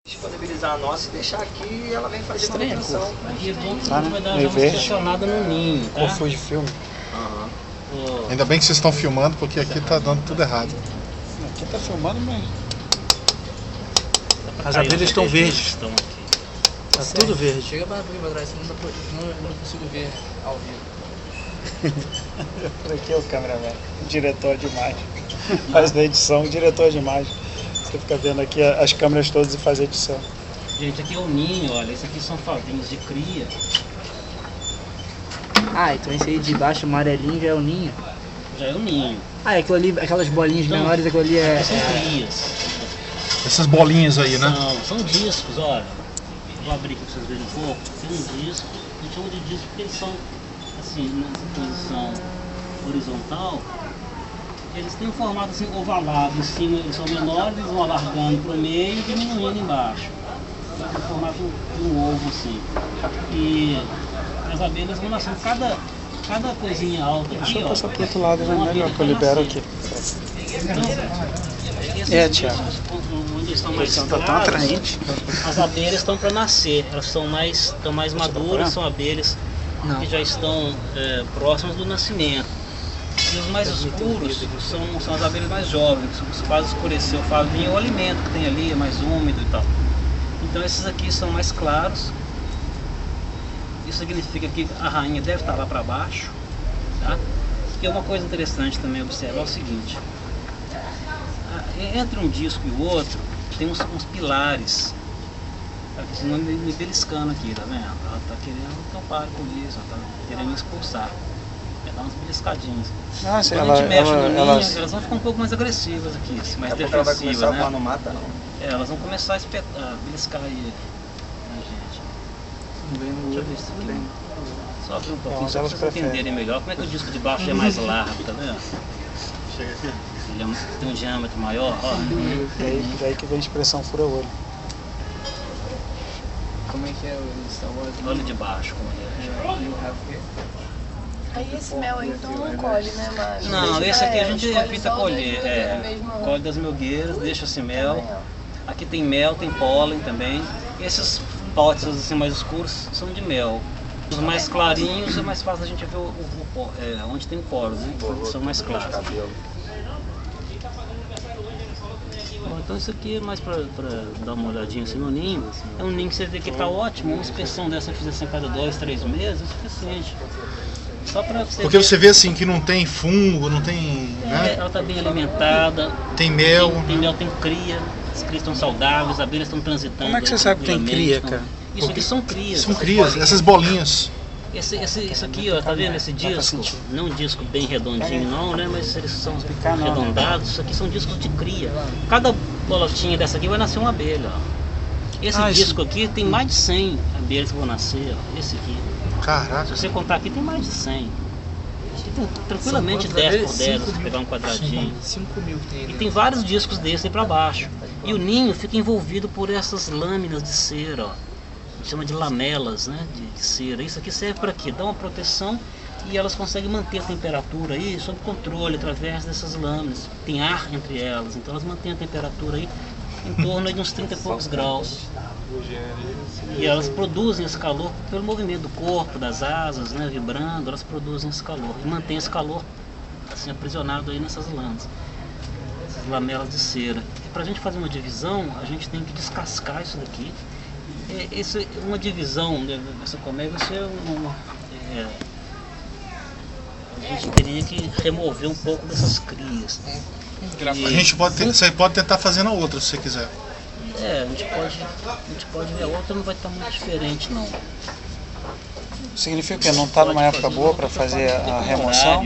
Disponibilizar a nossa e deixar aqui e ela vem fazer manutenção. Aqui vai dar uma estacionada no ninho, tá? Confuso de filme. Ainda bem que vocês estão filmando, porque aqui tá dando tudo errado. Aqui tá filmando, mas... As abelhas estão verdes. Estão aqui. Tá tudo verde. Chega pra trás, não consigo ver ao vivo. Por aqui é o cameraman, o diretor de imagem. Faz da edição, o diretor de imagem. Você fica vendo aqui as câmeras todas e faz a edição. Gente, aqui é o ninho, olha. Esses aqui são favinhos de cria. Ah, então esse aí de baixo, amarelinho, já é o ninho? Já é o ninho. Ah, é aquilo ali, aquelas bolinhas Então, menores, aquilo ali é... São crias. Essas bolinhas aí, né? São discos, olha. Vou abrir aqui pra vocês verem um pouco. Tem um disco. A gente chama de disco porque eles são, assim, nessa posição horizontal. Eles têm um formato assim ovalado. Em cima eles são menores, eles vão alargando para o meio e diminuindo embaixo. Tem o formato de um ovo assim. E as abelhas vão nascendo. Cada coisinha alta aqui, Deixa eu ó, passar pro outro lado, uma né? Melhor abelha que eu vai libero nascer. aqui. Então, esses Thiago. discos, onde estão mais Tá tão claros, atraente. as abelhas estão para nascer. Elas estão mais maduras, são abelhas Não. que já estão próximas do nascimento. E os mais escuros são as abelhas mais jovens, que quase escureceu o favinho, o alimento que tem ali é mais úmido e tal. Então esses aqui são mais claros. Isso significa que a rainha deve estar lá para baixo, tá? E uma coisa interessante também observar é o seguinte: entre um disco e o outro tem uns pilares. Tá me beliscando aqui, tá vendo? Ela tá querendo que eu pare com isso, ela tá querendo me expulsar. Ela dá umas beliscadinhas. Nossa, Quando a gente mexe no ninho, elas vão ficar um pouco mais agressivas aqui, assim, mais Ela vai começar defensivas, a né? voar no mata, não. Elas vão começar a beliscar aí, né, gente? Deixa eu ver isso aqui. Só abrir um pouquinho, Mas só pra elas vocês preferem. entenderem melhor como é que o disco de baixo é mais largo, tá vendo? Ele tem um diâmetro maior, ó. Daí que vem a expressão fura-olho. Como é que é o Star Wars? Olha de baixo como ele é. Aí esse mel aí então não colhe, né, Márcio? Não, esse aqui a gente evita colher. Mesmo... Colhe das melgueiras, deixa esse mel. Aqui tem mel, tem pólen também. Esses potes assim mais escuros são de mel. Os mais clarinhos é mais fácil a gente ver onde tem poros, né? São mais claros. Bom, então isso aqui é mais pra dar uma olhadinha assim no ninho. É um ninho que você vê que tá ótimo. Uma inspeção dessa fizesse a cada 2, 3 meses é suficiente. Só pra você Porque ver. você vê assim que não tem fungo, não tem, né? Ela está bem alimentada, Tem mel. tem mel, tem cria, as crias estão saudáveis, as abelhas estão transitando. Como é que você sabe que tem cria, cara? Isso aqui são crias. São crias, essas bolinhas. Esse aqui, ó, tá vendo esse disco? Não um disco bem redondinho não, né? Mas eles são arredondados, isso aqui são discos de cria. Cada bolotinha dessa aqui vai nascer uma abelha, ó. Esse disco aqui tem mais de 100 abelhas que vão nascer, ó. Esse aqui. Caraca. Se você contar aqui tem mais de 100. Aqui tem tranquilamente 10 por 10, se pegar um quadradinho. 5 mil que tem ali. E tem vários discos desse aí pra baixo. E o ninho fica envolvido por essas lâminas de cera, ó. A gente chama de lamelas, né, de cera. Isso aqui serve para quê? Dá uma proteção e elas conseguem manter a temperatura aí sob controle através dessas lâminas. Tem ar entre elas, então elas mantêm a temperatura aí em torno de uns 30 e poucos graus. E elas produzem esse calor pelo movimento do corpo, das asas, né, vibrando, elas produzem esse calor e mantém esse calor assim aprisionado aí nessas lâminas, essas lamelas de cera. E para a gente fazer uma divisão, a gente tem que descascar isso daqui. Uma divisão dessa colmeia vai ser a gente teria que remover um pouco dessas crias. A gente você pode tentar fazer na outra se você quiser. A gente pode ver, a outra não vai estar muito diferente não. Significa que não está numa época boa para fazer a remoção?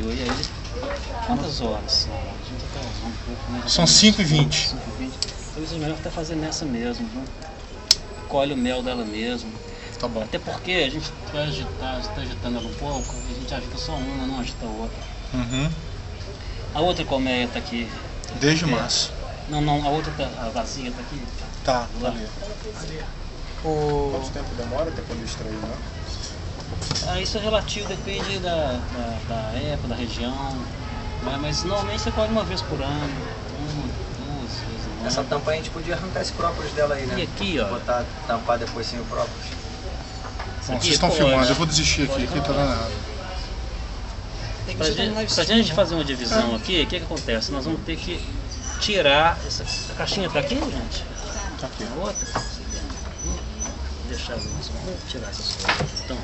Quantas horas? São 5h20. Talvez é melhor até fazer nessa mesmo, né? Colhe o mel dela mesmo. Tá bom. Até porque a gente vai agitar, está agitando ela um pouco, a gente agita só uma, não agita a outra. Uhum. A outra colmeia está aqui. Desde março. Não, a outra a vazia está aqui. Tá, Lá. ali. Quanto tempo demora até quando extrair, né? Isso é relativo, depende da época, da região, né? Mas normalmente você colhe uma vez por ano, uma, 2 vezes no Essa tampa a gente podia arrancar esse própolis dela aí, né? E aqui, ó. Botar, tampar depois sem o própolis. Bom, aqui vocês estão pode, filmando, né? eu vou desistir aqui tá dando errado. Tem que Pra ser live gente stream, né? fazer uma divisão aqui, o que acontece? Nós vamos ter que tirar essa caixinha pra aqui, gente? Tá aqui. A outra? Deixar isso. Vamos tirar essas coisas. Então,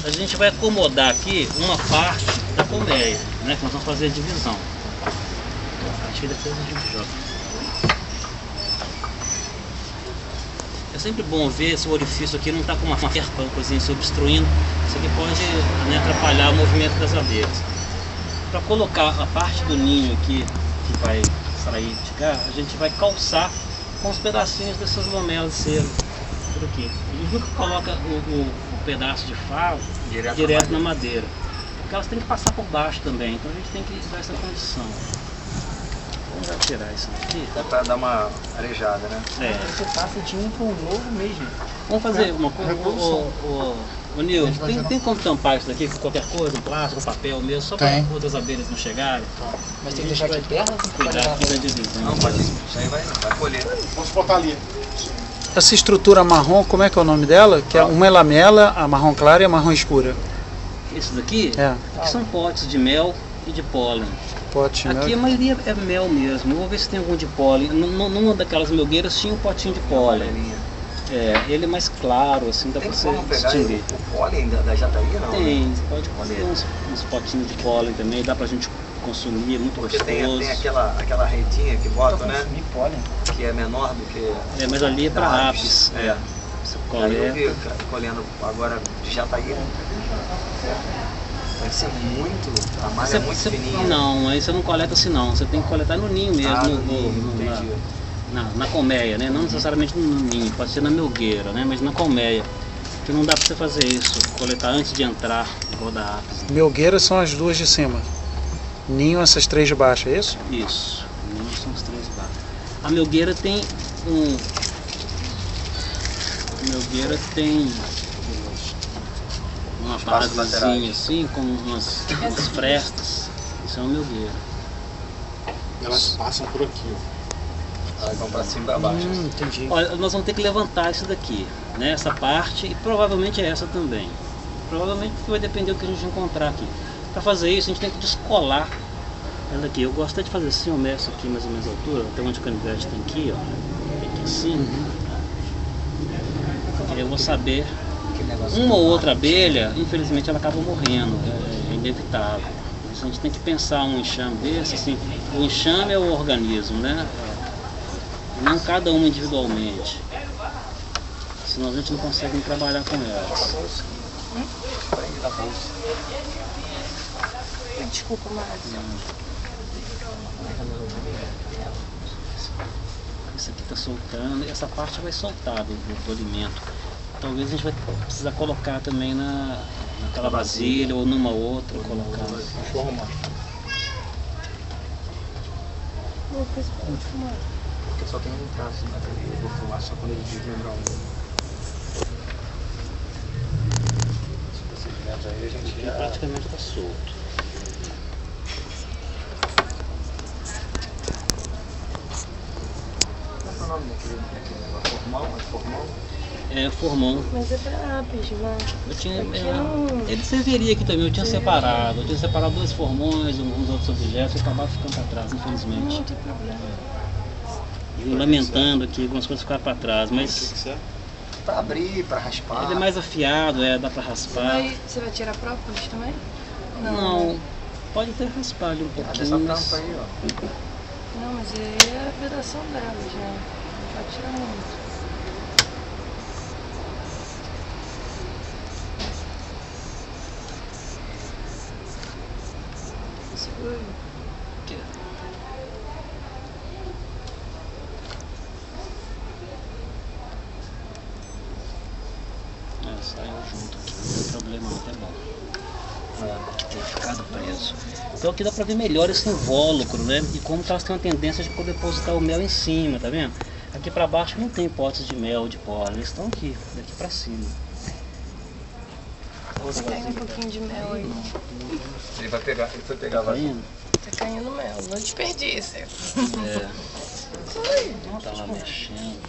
a gente vai acomodar aqui uma parte da colmeia, né? Que nós vamos fazer a divisão. Acho que depois a gente joga. É sempre bom ver se o orifício aqui não está com uma ferpa, uma coisinha se obstruindo. Isso aqui pode, né, atrapalhar o movimento das abelhas. Para colocar a parte do ninho aqui, que vai sair de cá, a gente vai calçar com os pedacinhos dessas lamelas de cera por aqui. A gente nunca coloca o pedaço de favo direto na madeira, porque elas têm que passar por baixo também, então a gente tem que dar essa condição. Vamos já tirar isso daqui. Dá pra dar uma arejada, né? É. Você passa de um para o novo mesmo. Vamos fazer uma coisa. Revolução. Ô Nil, A gente vai gerar- tem como tampar isso daqui com qualquer coisa, um plástico, um papel mesmo, só para Tem. outras abelhas não chegarem? Mas tem que deixar aqui perto ou tem que Cuidar levar aqui da divisão. Não, pode. Isso aí vai colher. Vamos botar ali. Essa estrutura marrom, como é que é o nome dela? Que é uma é lamela, a marrom clara e a marrom escura. Esse daqui, É, aqui são potes de mel e de pólen. pote, Aqui a né? maioria é mel mesmo. Eu vou ver se tem algum de pólen. Numa daquelas melgueiras tinha um potinho de pólen. É, ele é mais claro, assim, dá Tem pra você como pegar distinguir. o pólen da jataria, não? Tem, Né? você pode colher uns potinhos de pólen também, dá pra gente consumir, é muito Porque gostoso. tem aquela redinha que bota, né? consumir pólen. Que é menor do que... É, mas ali é pra da apis. É. Você Aí eu coleta. vi colhendo agora de jataria. Deve ser muito... A malha é muito fininha. Não, aí você não coleta assim não. Você tem que coletar no ninho mesmo, Ah, no, no ninho, entendi. na colmeia, né? Não necessariamente no ninho, pode ser na melgueira, né? Mas na colmeia. Porque não dá pra você fazer isso, coletar antes de entrar, igual da apis. Né? Melgueiras são as duas de cima. Ninho, essas três de baixo, é isso? Isso, ninho são os três baixos. A melgueira tem A melgueira tem uma Espaços basezinha laterais. assim, com umas frestas. Isso é uma melgueira. Elas passam por aqui, ó. Elas vão pra cima e pra baixo. Entendi. Olha, nós vamos ter que levantar isso daqui, né? Essa parte, e provavelmente essa também. Provavelmente vai depender do que a gente encontrar aqui. Para fazer isso, a gente tem que descolar ela daqui. Eu gosto até de fazer assim, eu meço aqui mais ou menos a altura, até onde o canivete tem aqui, ó. Tem aqui assim. E eu vou saber. Aquele negócio Uma ou outra abelha, infelizmente, ela acaba morrendo, é inevitável. Mas a gente tem que pensar um enxame desse, assim, o enxame é o organismo, né? Não cada uma individualmente. Senão a gente não consegue trabalhar com elas. Desculpa, Márcio. Isso aqui está soltando, e essa parte vai soltar do alimento. Talvez a gente vai precisar colocar também naquela vasilha ou numa outra, colocar. Deixa eu arrumar. Porque só tem um traço de bateria. Eu vou filmar só quando ele desmembrar um. Esses procedimentos aí a gente Aqui já... praticamente está solto. Qual é o nome daquele negócio? Formão? É formão? É formão. Mas é pra apis, né? Eu tinha, Aqui não- ele serviria aqui também, eu tinha separado. Eu tinha separado dois formões, uns outros objetos, e acabaram ficando para trás, infelizmente. Não tem problema. Vim lamentando aqui, algumas coisas ficaram para trás, mas serve? Pra abrir, pra raspar. ele é mais afiado, dá para raspar. Você vai tirar própolis também? Não, pode até raspar ali um Ah, pouquinho. dessa mas- tampa aí, ó. Não, mas aí é a vedação delas, né? Não pode tirar muito. Segura. Aqui. Saiu junto aqui, não tem problema não, é bom. Ter ficado preso. Então aqui dá pra ver melhor esse invólucro, né? E como que elas têm uma tendência de poder depositar o mel em cima, tá vendo? Aqui pra baixo não tem potes de mel, de pólen, eles estão aqui, daqui pra cima. Pega um pouquinho de mel aí. Ele vai pegar, ele foi pegar a Tá vasilha. vendo? Tá caindo mel, não desperdiça. É. Tá lá mexendo.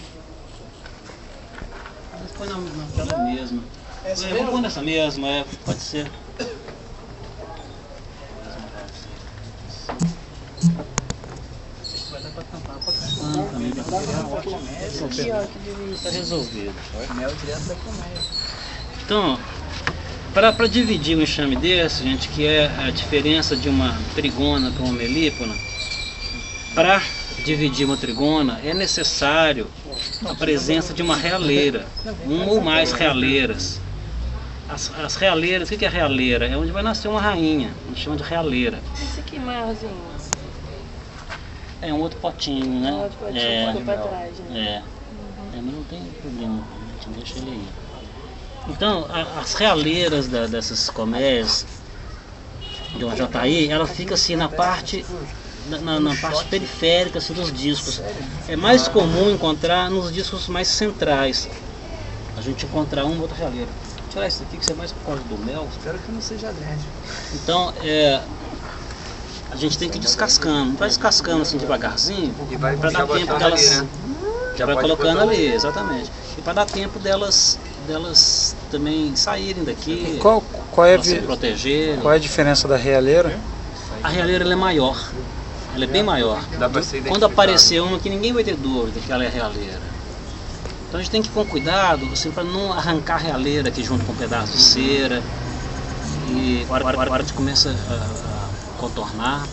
Mas põe na tela mesmo. Eu vou pôr nessa mesma, pode ser. Vai dar pra tampar, pode tampar também. Aqui, ó, que delícia. Tá resolvido. Mel direto da colmeia. Então, para dividir um enxame desse, gente, que é a diferença de uma trigona para uma melípona, para dividir uma trigona é necessário a presença de uma realeira, uma ou mais realeiras. As realeiras, o que é realeira? É onde vai nascer uma rainha, a gente chama de realeira. Esse aqui maiorzinho. É um outro potinho, né? Outro potinho ficou pra trás, né? Mas não tem problema, a gente deixa ele aí. Então, as realeiras dessas colmeias de uma JI, ela fica assim na parte periférica assim, dos discos. É mais comum encontrar nos discos mais centrais. A gente encontrar uma ou outra realeira. Vou tirar isso aqui que isso é mais por causa do mel. Espero que não seja alérgico. Então, a gente tem que ir descascando. Vai descascando assim devagarzinho para dar tempo delas. Já vai colocando ali, exatamente. E para dar tempo delas também saírem daqui, Qual é se proteger. a diferença da realeira? A realeira ela é maior, ela é bem maior. Quando aparecer uma que ninguém vai ter dúvida que ela é realeira. Então a gente tem que ir com cuidado assim, para não arrancar a realeira aqui junto com um pedaço de cera. E agora a gente começa a contornar.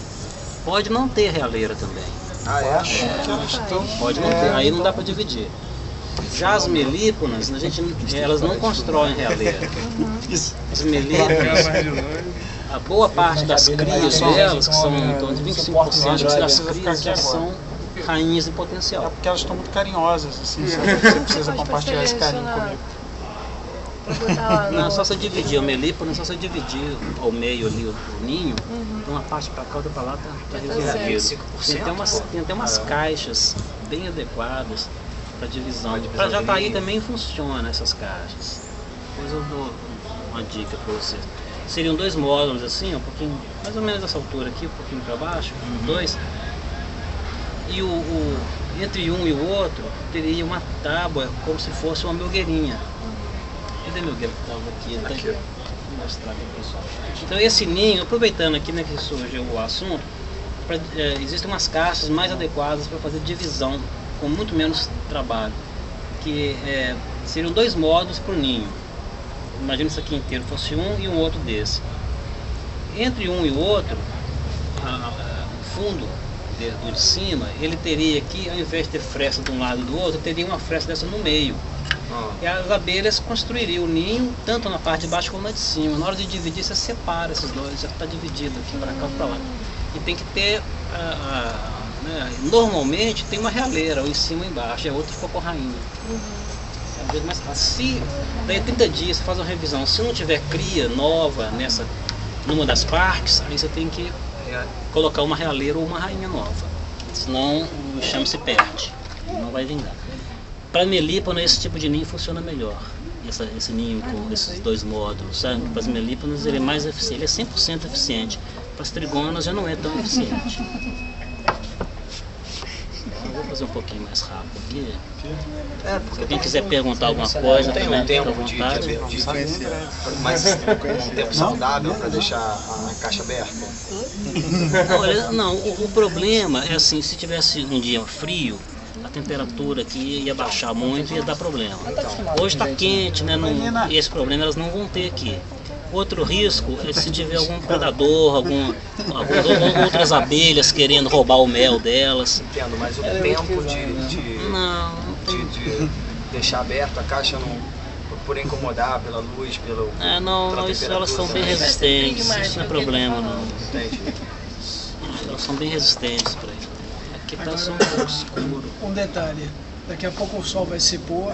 Pode não ter realeira também. Pode não ter, aí não dá para dividir. Já as melíponas, elas não constroem realeira. As melíponas, a boa parte das crias delas, que são em torno de 25% das crias, já são rainhas em potencial. Porque elas estão muito carinhosas, assim, você precisa compartilhar esse carinho comigo. Não, só você dividir a melípona, só você dividir ao meio ali o ninho, uma parte para cá, outra para lá, tá resolvido. Tem até umas caixas bem adequadas para divisão. Para JI também funciona essas caixas. Depois eu dou uma dica para você. Seriam 2 módulos assim, um pouquinho, mais ou menos dessa altura aqui, um pouquinho para baixo, 2. E entre um e o outro teria uma tábua como se fosse uma melgueirinha. Cadê a melgueira que estava aqui? Vou mostrar aqui pro pessoal. Então esse ninho, aproveitando aqui, né, que surgiu o assunto, existem umas caixas mais adequadas para fazer divisão com muito menos trabalho, que seriam 2 módulos para o ninho. Imagina isso aqui inteiro fosse um e um outro desse. Entre um e o outro, o fundo de cima, ele teria aqui, ao invés de ter fresta de um lado e do outro, teria uma fresta dessa no meio. E as abelhas construiriam o ninho tanto na parte de baixo como na de cima. Na hora de dividir, você separa esses dois, já está dividido aqui para cá e para lá. E tem que ter, normalmente tem uma realeira, ou em cima ou embaixo, e a outra ficou com a rainha. Mas se daí 30 dias você faz uma revisão, se não tiver cria nova numa das partes, aí você tem que colocar uma realeira ou uma rainha nova, senão o enxame se perde, não vai vingar. Para melípona esse tipo de ninho funciona melhor, esse ninho com esses 2 módulos, sabe? Para as melíponas ele é mais eficiente, ele é 100% eficiente, para as trigonas já não é tão eficiente. Vou fazer um pouquinho mais rápido aqui. Porque quem quiser perguntar alguma coisa, tem também um tempo fica à vontade. mas um tempo saudável para deixar a caixa aberta? Olha, não, o problema é assim, se tivesse um dia frio, a temperatura aqui ia baixar muito e ia dar problema. Hoje está quente, né? Esse problema elas não vão ter aqui. Outro risco é se tiver algum predador, outras abelhas querendo roubar o mel delas. Entendo, mas o tempo de deixar aberto a caixa por incomodar pela luz, pela isso elas são bem resistentes, isso não é problema não. Elas são bem resistentes para isso. Aqui está só um pouco escuro. Um detalhe, daqui a pouco o sol vai se pôr,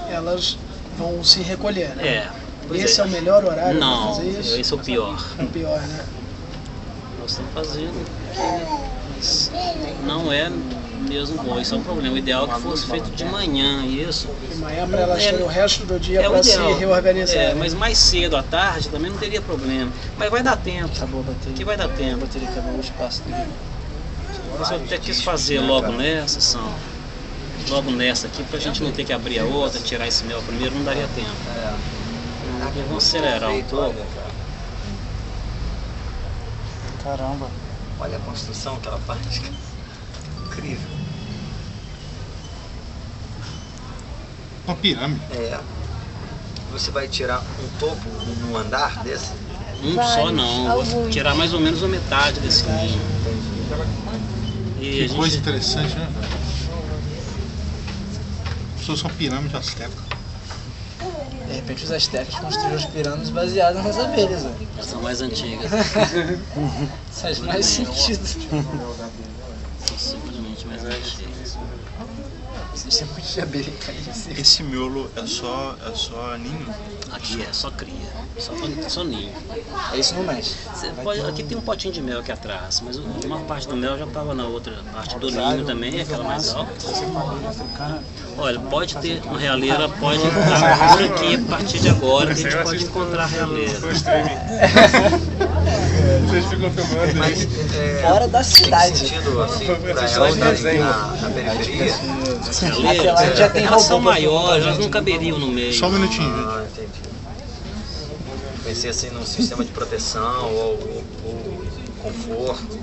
elas vão se recolher, né? Esse é o melhor horário para fazer isso? Não, esse é o pior. É o pior, né? Nós estamos fazendo, mas não é mesmo voo. Isso é um problema. O ideal é que fosse feito de manhã, isso. De manhã para elas terem o resto do dia para se reorganizar. É, mas mais cedo, à tarde, também não teria problema. Mas vai dar tempo. Acabou a bateria. Que vai dar tempo. A bateria acabou o espaço dele. Eu até quis fazer logo nessa, logo nessa aqui, pra gente não ter que abrir a outra, tirar esse mel primeiro, não daria tempo. Vamos acelerar um pouco. Caramba. Olha a construção, aquela parte. Incrível. Uma pirâmide. É. Você vai tirar um topo num andar desse? Um só não, vou tirar mais ou menos a metade desse ninho. Que coisa interessante, né? Isso são pirâmides astecas. De repente os astecas construíram as pirâmides baseadas nas abelhas, né? São mais antigas. Faz mais sentido. São simplesmente mais antigas. Existe muito de abelha em Calice. Esse miolo é só ninho? Aqui é só cria, só ninho. É isso não mexe. Aqui tem um potinho de mel aqui atrás, mas a maior parte do mel já estava na outra parte do ninho também, aquela mais alta. Olha, pode ter uma realeira, pode estar por aqui a partir de agora, que a gente pode encontrar a realeira. Vocês ficam filmando. Mas fora da cidade. Sentido, assim, pra elas na periferia? Releiras, já tem elas são maiores, elas não caberiam no meio. Só um minutinho. Ah, entendi. Pensei assim num sistema de proteção ou conforto.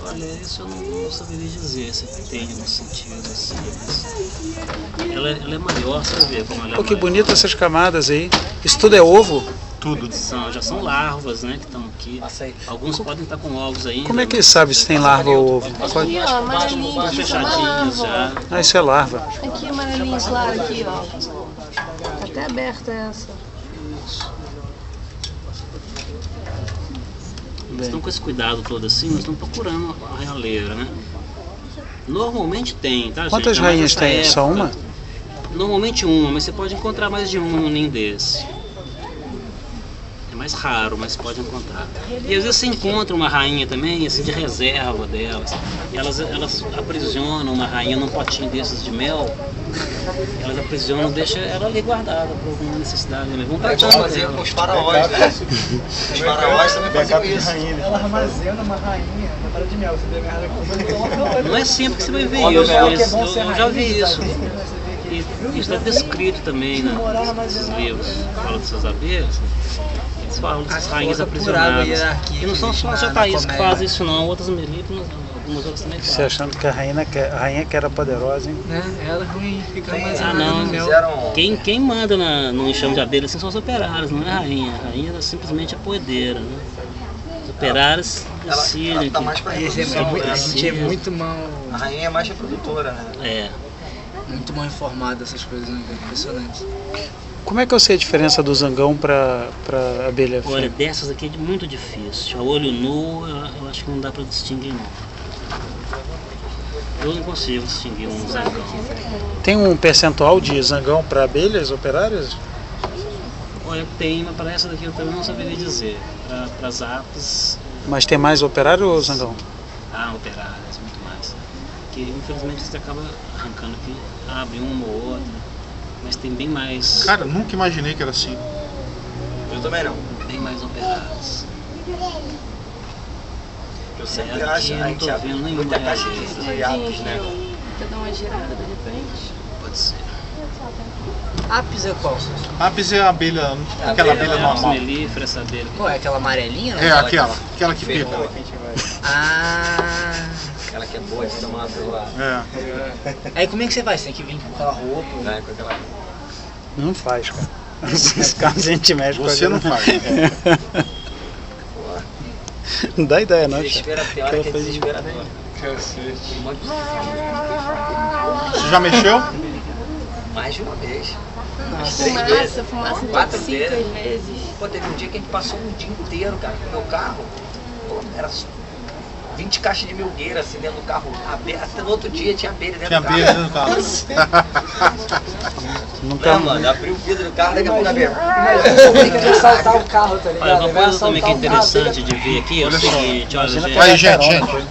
Olha, isso eu não saberia dizer se tem um sentido assim. Ela é maior, você vê como ela é. Pô, que maior. bonito essas camadas aí. Isso tudo é ovo? Tudo. Já são larvas, né, que estão aqui. Alguns podem estar com ovos ainda. Como é que sabe se tem larva ou ovo? Aqui, ó, amarelinho, Estão isso é uma fechadinhos já. larva. Ah, isso é larva. Aqui, amarelinho claro, aqui, ó. Tá até aberta essa. Eles estão com esse cuidado todo assim, nós estamos procurando a realeira, né? Normalmente tem, tá, gente? Quantas Ainda mais rainhas nessa tem? época. Só uma? Normalmente uma, mas você pode encontrar mais de um no ninho desse. É mais raro, mas pode encontrar. E às vezes você encontra uma rainha também, assim, de reserva delas. E elas aprisionam uma rainha num potinho desses de mel. Elas aprisionam, deixam ela ali guardada por alguma necessidade. Né? Vamos Eles faziam com os faraós, né? Os faraós também faziam isso. Ela armazena uma rainha na parada de mel. Você vê a merda aqui. Não é sempre que você vai ver Olha, isso, mel. mas eu já vi isso. E isso é descrito também, né? Nesses livros que falam dessas abelhas. Eles falam dessas rainhas aprisionadas. E não são só as jataís que fazem isso não, outras melíponas, algumas outras também Você fazem. achando que a rainha que era poderosa, hein? Né? Ela é ruim, fica mais Ah não, Fizeram... quem manda no enxame de abelha assim, são os operários, não é a rainha. A rainha é simplesmente a poedeira, né? Os operários decidem ela tá mais pra A reprodução, né? gente é muito mal. A rainha é mais reprodutora, né? É. Muito mal informado dessas coisas, né? Impressionante. Como é que eu sei a diferença do zangão pra abelha Olha, fêmea? dessas aqui é muito difícil. A olho nu, eu acho que não dá pra distinguir não. Eu não consigo distinguir um zangão. Tem um percentual de zangão para abelhas operárias? Olha, tem, mas para essa daqui eu também não saberia dizer. Para as apes, Mas tem mais operário ou zangão? operárias, muito mais. Que infelizmente você acaba arrancando aqui, abre uma ou outra. Mas tem bem mais. Cara, nunca imaginei que era assim. Eu também não. Bem mais operárias. Eu sempre Aqui acho eu a não gente tô abre vendo muita nenhuma caixa realeira. de apes, né? Quer dar uma girada de repente? Pode ser. Apis é qual? Apis é a abelha, aquela abelha Apis normal. mellifera, essa abelha. Qual é aquela amarelinha? Né? É, aquela que pica. Ah. Aquela que é boa de tomar pela... É. Aí como é que você faz? Você tem que vir com aquela roupa. Né, com aquela... Não faz, cara. Esses caras a gente mexe com a Você não gente. faz. Não dá ideia, não. Desespero, tem hora que é desesperador. Um monte de- Você já mexeu? Mais de uma vez. Fumaça Quatro intoxica vezes. às vezes. Pô, teve um dia que a gente passou um dia inteiro, cara, com o meu carro. Pô, era 20 caixas de milgueira assim dentro do carro. Até no outro dia tinha abelha dentro Tinha do carro. abelha dentro do carro. Nunca, Não, mano, abriu o vidro do carro, daqui a pouco a abelha. Tem que assaltar o carro, tá ligado? Olha, uma Vai coisa também que é assaltar o carro, interessante de ver aqui é o Olha só. seguinte, olha, gente. Aí, gente.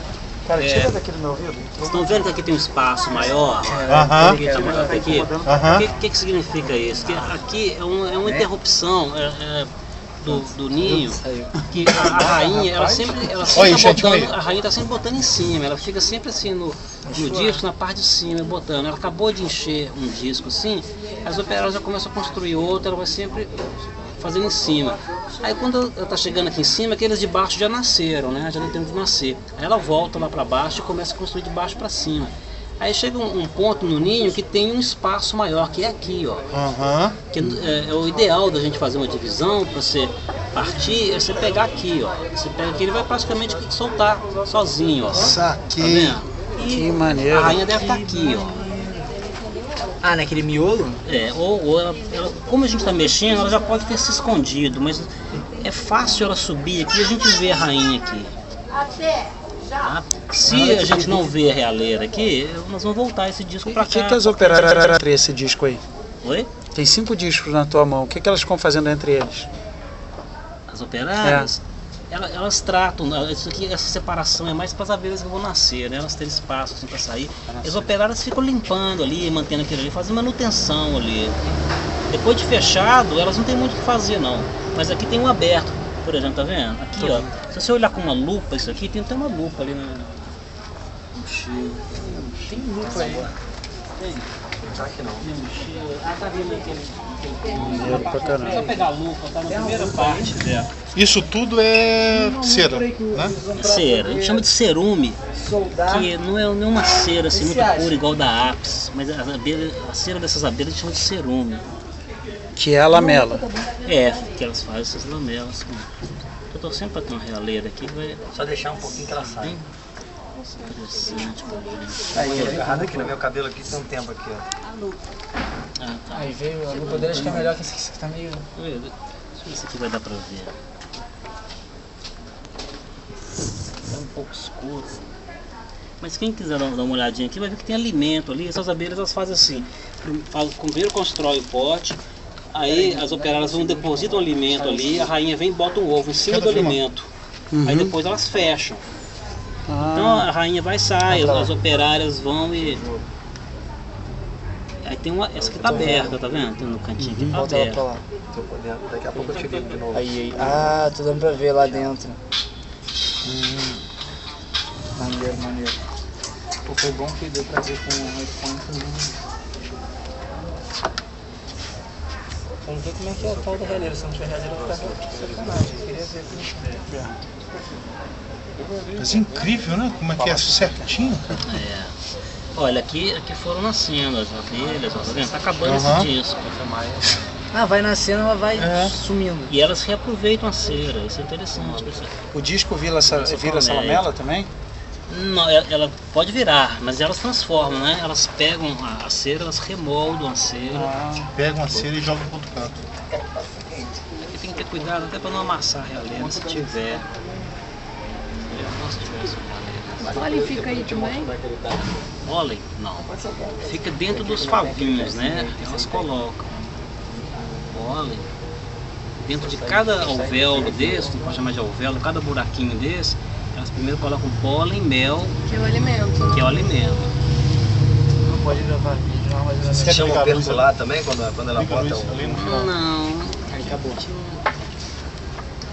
Cara, tira daqui do meu ouvido. Vocês estão vendo que aqui tem um espaço maior? Aham. Que tá maior que aqui? Aham. O que significa isso? Que aqui é uma interrupção do ninho, que a rainha, ela sempre Oi, tá gente, botando, oi. a rainha está sempre botando em cima, ela fica sempre assim no disco, na parte de cima, botando. Ela acabou de encher um disco assim, as operárias já começam a construir outro, ela vai sempre fazendo em cima. Aí quando ela está chegando aqui em cima, aqueles de baixo já nasceram, né? Já não tem que nascer. Aí ela volta lá para baixo e começa a construir de baixo para cima. Aí chega um ponto no ninho que tem um espaço maior, que é aqui, ó. Aham. Que é o ideal da gente fazer uma divisão, para você partir, é você pegar aqui, ó. Você pega aqui, ele vai praticamente soltar sozinho, ó. Saquei. Tá vendo? Que maneiro. A rainha deve estar aqui, ó. Ah, naquele miolo? Ou ela, como a gente está mexendo, ela já pode ter se escondido, mas é fácil ela subir aqui e a gente vê a rainha aqui. Tá? Se a gente não vê a realeira aqui, nós vamos voltar esse disco para cá. O que as operárias esse disco aí? Oi? Tem 5 discos na tua mão. O que elas ficam fazendo entre eles? As operárias, elas tratam, isso aqui, essa separação é mais para as abelhas que vão nascer, né? Elas terem espaço assim, para sair. As operárias ficam limpando ali, mantendo aquilo ali, fazendo manutenção ali. Depois de fechado, elas não tem muito o que fazer não. Mas aqui tem um aberto, por exemplo, tá vendo? Aqui, ó. Se você olhar com uma lupa, isso aqui, tem até uma lupa ali no mochila. Tem lupa aí. Tem. Aqui não. Tá vendo aquele. Maneiro pra caramba. Só pegar a lupa, tá na primeira parte dela. Isso tudo é cera, né? Cera, a gente chama de cerume, que não é uma cera assim muito pura igual da apis, mas a cera dessas abelhas a gente chama de cerume. Que é a lamela. É, que elas fazem essas lamelas. Eu tô sempre para ter uma realeira aqui, vai Só deixar um pouquinho que ela sai. bem interessante pra gente. Aí, eu agarrado aqui no meu cabelo aqui tem um tempo aqui, ó. Ah, tá. Aí veio a lupa dele, acho que é melhor que esse que tá meio... Deixa eu ver se isso aqui vai dar pra ver. É um pouco escuro. Mas quem quiser dar uma olhadinha aqui vai ver que tem alimento ali. Essas abelhas elas fazem assim. Primeiro constrói o pote. Aí as operárias vão depositam o alimento ali. A rainha vem e bota um ovo em cima do alimento. Aí depois elas fecham. Então a rainha vai sair, as operárias vão e... Aí tem uma... Essa aqui tá aberta, tá vendo? Tem no cantinho aqui, tá Volta lá pra aberta. lá. Daqui a pouco eu te ligo de novo. Aí. Ah, tô dando pra ver lá dentro. Maneiro. Pô, foi bom que deu pra ver com o iPhone também. Vamos ver como é que é a tal da realeira. Se não tiver realeira, vai ficar sacanagem. Eu queria ver como é. Mas é incrível, né? Como é que é certinho, cara. É. Olha, aqui foram nascendo as abelhas, tá vendo? Tá acabando esse disco. Ah, vai nascendo, ela vai sumindo. E elas reaproveitam a cera, isso é interessante, pessoal. O disco vira essa lamela também? Não, ela pode virar, mas elas transformam, né? Elas pegam a cera, elas remoldam a cera. Pegam a cera e jogam pro outro canto. Aqui tem que ter cuidado até para não amassar a realeira, se tiver. Se tivesse uma realeira. Olha, fica aí também. Pólen? Não. Fica dentro dos favinhos, né? Elas colocam pólen. Dentro de cada alvéolo desse, não pode chamar de alvéolo, cada buraquinho desse, elas primeiro colocam pólen, mel, Que é o alimento. que é o alimento. Não pode gravar vídeo, mas Você chama o percular também quando ela bota o... Não. aí acabou.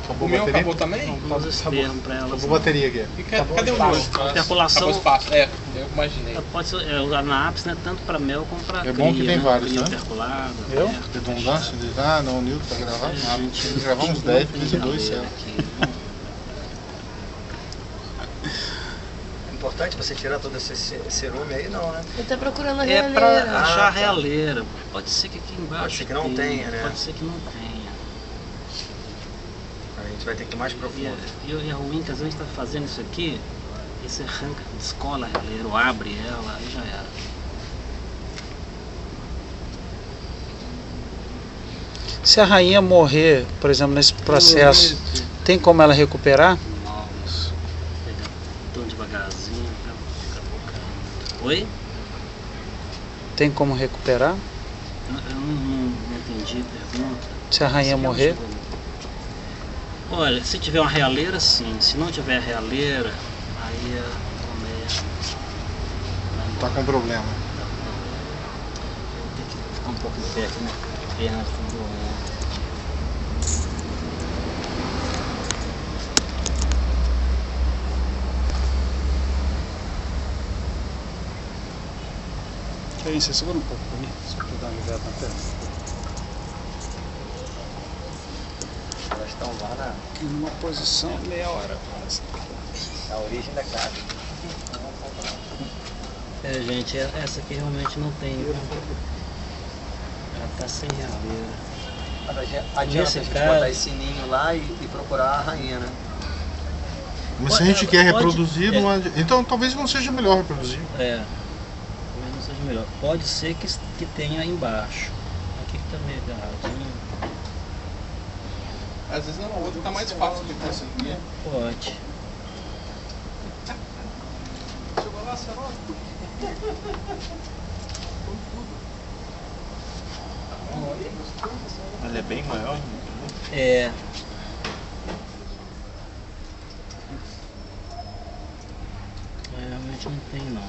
Acabou O a meu bateria? acabou também? Nós esperamos para elas. Acabou a bateria aqui. E cadê o meu? A percolação Acabou o espaço, eu imaginei. ela pode ser usada na ápice, né? Tanto para mel como para É bom que tem vários, cria né? percolada, Eu? aberta. Redundância, não, o Nilton vai gravar nada. Tinha que gravar uns 10, 32, certo? Importante você tirar todo esse cerume aí, não, né? Ele tá procurando a É realeira. para achar a tá. realeira. Pode ser que aqui embaixo Pode ser que não tenha, né? Pode ser que não tenha. A gente vai ter que ir mais profundo. E é ruim que às vezes a gente está fazendo isso aqui, e você arranca, descola a realeira, ou abre ela, aí já era. Se a rainha morrer, por exemplo, nesse processo, tem como ela recuperar? Nossa, pega tão devagarzinho, fica focando. Oi? Tem como recuperar? Eu não entendi a pergunta. Se a rainha morrer? Olha, se tiver uma realeira, sim. Se não tiver realeira, aí Tá com problema. Tem que ficar um pouco de pé aqui, né? Perna tudo. Que isso, você segura um pouco pra mim, só pra dar uma aliviada na perna. Elas estão lá na Aqui numa posição meia hora quase. origem da casa. É, gente, essa aqui realmente não tem. Ela tá sem raleira. Adianta Nesse a gente caso- botar esse ninho lá e procurar a rainha, né? Mas se a gente quer pode- reproduzir, não adianta. Então talvez não seja melhor reproduzir. É, talvez não seja melhor. Pode ser que tenha aí embaixo. Aqui que tá meio agarradinho. Às vezes não, o outro tá mais fácil de conseguir. Pode. Chegou lá, Serol? Ela é bem maior. É. Realmente não tem não.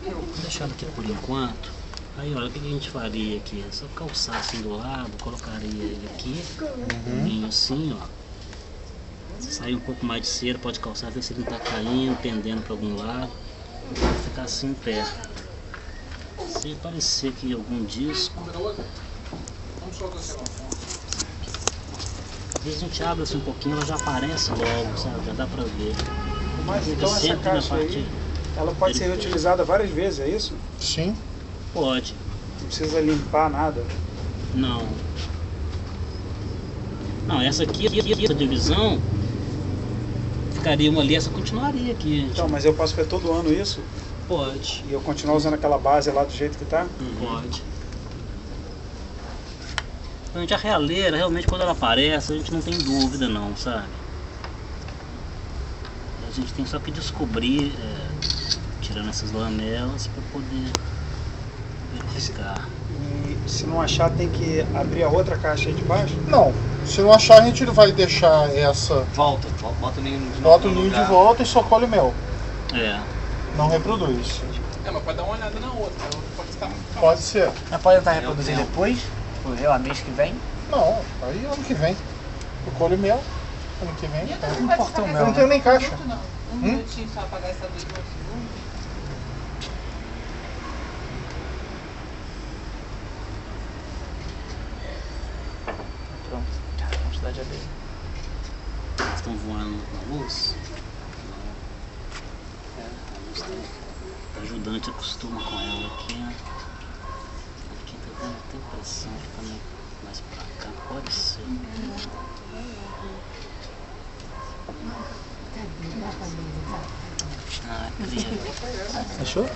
Vou deixar aqui por enquanto. Aí olha, o que a gente faria aqui? Só calçar assim do lado, colocaria ele aqui, um ninho assim, ó. Se sair um pouco mais de cera, pode calçar, ver se ele não tá caindo, pendendo para algum lado. Ficar assim em pé. Se aparecer aqui algum disco, às vezes a gente abre assim um pouquinho, ela já aparece logo, sabe? Já dá pra ver. Mas então essa Sempre na caixa parte- aí, ela pode ser reutilizada várias vezes, é isso? Sim. Pode. Não precisa limpar nada. Não. Não, essa aqui, essa divisão, ficaria uma ali, essa continuaria aqui, gente. Então, mas eu posso ver todo ano isso Pode. e eu continuar usando aquela base lá do jeito que tá? Pode. A gente, a realeira, realmente, quando ela aparece, a gente não tem dúvida não, sabe? A gente tem só que descobrir, tirando essas lamelas, para poder verificar. E se não achar, tem que abrir a outra caixa aí de baixo? Não. Se não achar, a gente vai deixar essa. Volta, bota o ninho de novo Bota o no ninho de lugar. volta e só colhe mel. É. Não reproduz. É, mas pode dar uma olhada na outra. A outra pode estar muito calma. Pode ser. Mas pode estar reproduzindo depois? Por ver, mês que vem? Não, aí ano que vem. Eu colho mel. Ano que vem. Não importa o Eu mel. não tenho nem caixa. Um minutinho só apagar essa luz por um segundo. Pronto. Quantidade de abelha. Eles estão voando na luz? Não. A luz tá ajudante, acostuma com ela aqui, né? Aqui tá dando até impressão que tá mais pra cá, pode ser. Ah, cria. Achou?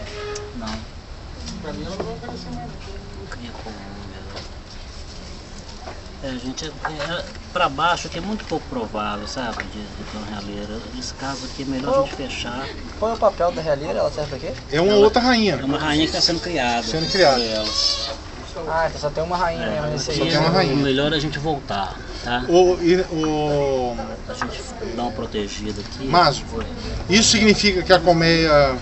Não. Cria comum mesmo. Gente, pra baixo aqui é muito pouco provável, sabe? De ter uma realeira. Nesse caso aqui é melhor a gente fechar. Qual é o papel da realheira? Ela serve pra quê? É uma outra rainha. É uma rainha que está sendo criada. Sendo criada. por elas. Ah, então só tem uma rainha mesmo nesse aí. Só tem uma rainha. O melhor é a gente voltar, tá? A gente dá uma protegida aqui. Márcio, isso significa que a colmeia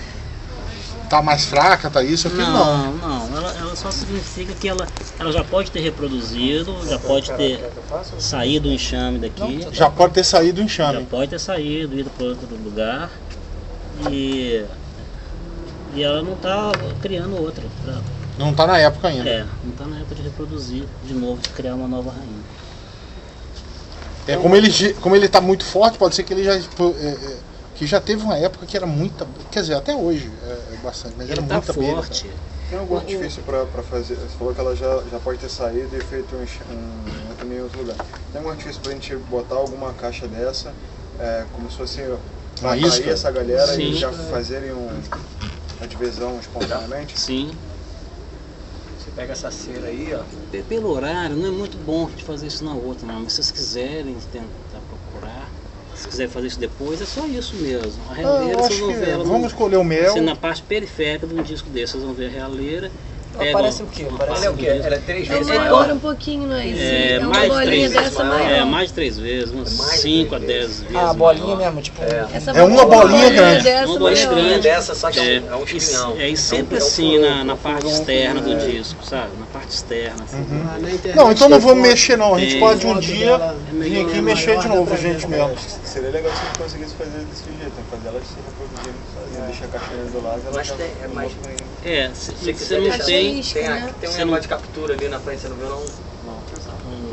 tá mais fraca, tá isso, aquilo? Não. Ela só significa que ela já pode ter reproduzido, já pode ter saído o enxame daqui. Já pode ter saído o Já enxame. pode ter saído, ido para outro lugar. E ela não está criando outra. Não tá na época ainda. Não está na época de reproduzir de novo, de criar uma nova rainha. Como ele tá muito forte, pode ser que ele que já teve uma época que era muita, quer dizer, até hoje é bastante, mas era Ele tá muita abelha. forte. Tem algum artifício pra fazer? Você falou que ela já pode ter saído e feito também em outro lugar. Tem algum artifício pra gente botar alguma caixa dessa, como se fosse pra Uma isca? atrair essa galera Sim. e já fazerem uma divisão espontaneamente? Sim. Você pega essa cera aí, ó. Pelo horário, não é muito bom a gente fazer isso na outra, não. Mas se vocês quiserem tentar procurar, se quiserem fazer isso depois, é só isso mesmo. A realeira, eu vocês acho vão que ver ela vamos escolher o mel. assim, na parte periférica de um disco desse, vocês vão ver a realeira Ela parece o quê? Parece o quê? Ela é 3 vezes maior? Demora um pouquinho, não é isso? É, Então, mais uma de bolinha 3 dessa maior. mais de 3 vezes, umas 5 a 10 vezes. Ah, a bolinha maior. mesmo, tipo. Essa É uma bolinha grande. dessa Uma bolinha maior. grande. Dessa, só que é um espinhão. E sempre assim na parte externa do disco, sabe? Na parte externa. Assim. Na internet Não, então não tem vamos foto- mexer não. A gente Tem. pode um foto dia dela vir aqui e é mexer maior, de dá novo, pra a gente ver. mesmo. Seria legal se a gente conseguisse fazer desse jeito, né? Fazer elas se reproduzindo sozinhas, deixar a caixinha do lado, ela Mas já tem, é mais. Se você não tem, Tem um Você negócio não- de captura ali na frente, você não viu não?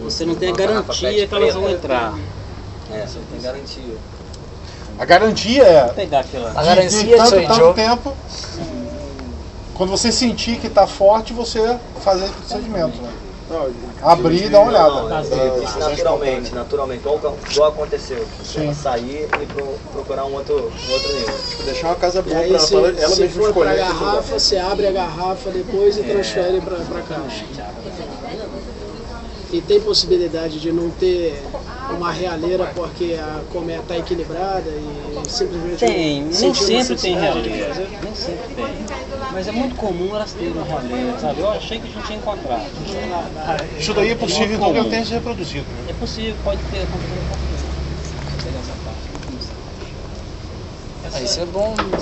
você não tem a garantia que elas vão entrar. É, você não tem garantia. A garantia é Vou pegar aquela. A garantia disso aí, tanto Joe. tempo. Quando você sentir que tá forte, você fazer esse procedimento. Né? Abrir e dar uma olhada. Isso naturalmente, igual aconteceu. Sim. Ela sair e procurar um outro nível. deixar uma casa E boa aí, pra se, ela, ela se mesma for escolher. pra aquele lugar. garrafa, você abre a garrafa depois e transfere pra caixa. E tem possibilidade de não ter uma realeira porque a colmeia está equilibrada e simplesmente Tem, nem sentir sempre tem necessidade de realeza. fazer? Nem sempre tem. Mas é muito comum elas terem uma realeza, sabe? Eu achei que a gente tinha encontrado. Isso daí é possível então que ela tenha se reproduzido. É possível, pode ter acontecido um pouco disso. Pegar essa parte. Isso é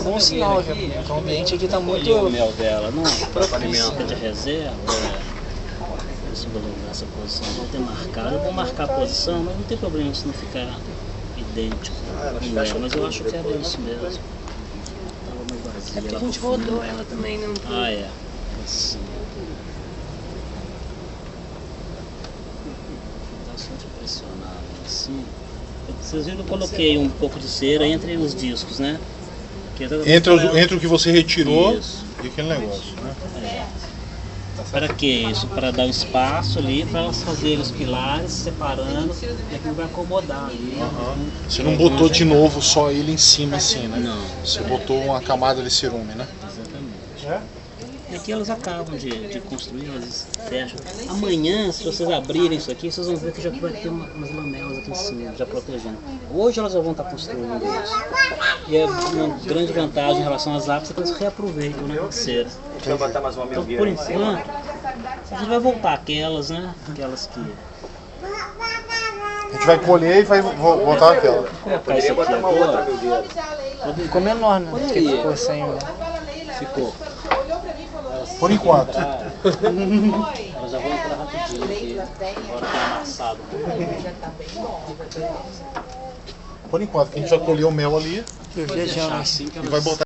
bom sinal, que o ambiente aqui tá muito. O mel dela, não propício. fica de reserva. Deixa eu colocar essa posição, vou ter marcado. Eu vou marcar a posição, mas não tem problema se não ficar idêntico com ela, mas eu acho que era isso mesmo. Tava mais vazia. É porque a gente rodou ela também, não. Ah, é. Assim. Bastante pressionado assim. Vocês viram que eu coloquei um pouco de cera entre os discos, né? Entre o que você retirou Isso. e aquele negócio, né? Para que isso? Para dar um espaço ali, para elas fazerem os pilares, separando, e aquilo vai acomodar ali. Você não botou de novo só ele em cima assim, né? Não. Você botou uma camada de cerume, né? Exatamente. E aqui elas acabam de construir, elas fecham. Amanhã, se vocês abrirem isso aqui, vocês vão ver que já vai ter umas lamelas aqui em cima, já protegendo. Hoje elas já vão estar construindo isso. E é uma grande vantagem em relação às ápices, é que eles reaproveitam, né, a cera. A gente vai botar mais uma Então, milgueira por em cima. enquanto, a gente vai voltar aquelas, né? Aquelas que... A gente vai colher e vai botar aquela. Poderia botar uma outra milgueira. Ficou menor, né? Porque Poderia. ficou sem. Ficou. Por enquanto. Elas já vão entrar rapidinho aqui. Agora tá amassado. Por enquanto, que a gente vai colher o mel ali Eu viajando. Assim que e elas... vai botar